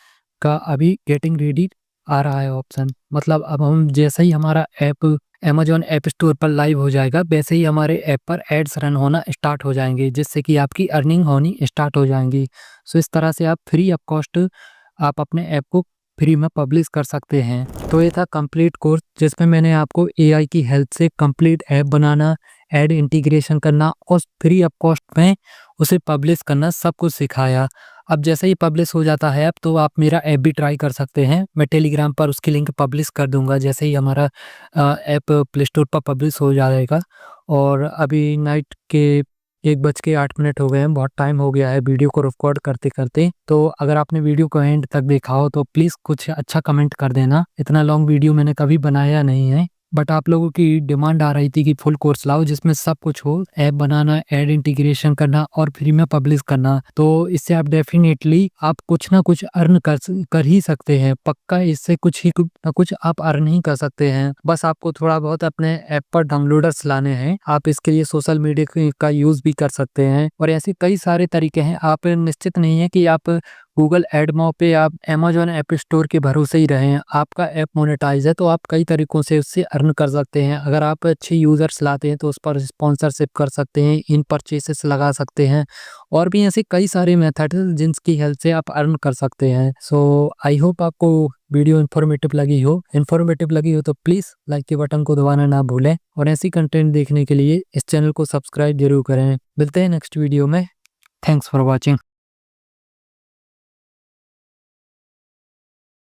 का अभी गेटिंग रेडी आ रहा है ऑप्शन, मतलब अब हम जैसे ही हमारा ऐप अमेजोन ऐप स्टोर पर लाइव हो जाएगा वैसे ही हमारे ऐप पर एड्स रन होना स्टार्ट हो जाएंगे जिससे कि आपकी अर्निंग होनी स्टार्ट हो जाएंगी। सो इस तरह से आप फ्री ऑफ कॉस्ट आप अपने ऐप को फ्री में पब्लिश कर सकते हैं। तो ये था कंप्लीट कोर्स जिसमें मैंने आपको एआई की हेल्प से कंप्लीट ऐप बनाना, ऐड इंटीग्रेशन करना और फ्री ऑफ कॉस्ट में उसे पब्लिश करना सब कुछ सिखाया। अब जैसे ही पब्लिश हो जाता है ऐप तो आप मेरा ऐप भी ट्राई कर सकते हैं। मैं टेलीग्राम पर उसकी लिंक पब्लिश कर दूंगा जैसे ही हमारा ऐप प्ले स्टोर पर पब्लिश हो जाएगा। और अभी नाइट के 1:08 हो गए हैं, बहुत टाइम हो गया है वीडियो को रिकॉर्ड करते करते। तो अगर आपने वीडियो को एंड तक देखा हो तो प्लीज़ कुछ अच्छा कमेंट कर देना। इतना लॉन्ग वीडियो मैंने कभी बनाया नहीं है, बट आप लोगों की डिमांड आ रही थी कि फुल कोर्स लाओ जिसमें सब कुछ हो, ऐप बनाना, एड इंटीग्रेशन करना और फ्री में पब्लिश करना। तो इससे आप डेफिनेटली आप कुछ ना कुछ अर्न कर ही सकते हैं। पक्का इससे कुछ ही ना कुछ आप अर्न ही कर सकते हैं। बस आपको थोड़ा बहुत अपने ऐप पर डाउनलोडर्स लाने हैं। आप इसके लिए सोशल मीडिया का यूज भी कर सकते हैं और ऐसे कई सारे तरीके हैं। आप निश्चित नहीं है कि आप गूगल एडमॉब पे आप अमेज़न ऐप स्टोर के भरोसे ही रहें। आपका ऐप मोनेटाइज है तो आप कई तरीकों से उससे अर्न कर सकते हैं। अगर आप अच्छे यूजर्स लाते हैं तो उस पर स्पॉन्सरशिप कर सकते हैं, इन परचेसेस लगा सकते हैं और भी ऐसे कई सारे मेथड हैं जिनकी हेल्प से आप अर्न कर सकते हैं। सो आई होप आपको वीडियो इन्फॉर्मेटिव लगी हो तो प्लीज़ लाइक के बटन को दबाना ना भूलें और ऐसी कंटेंट देखने के लिए इस चैनल को सब्सक्राइब जरूर करें। मिलते हैं नेक्स्ट वीडियो में। Thanks for watching.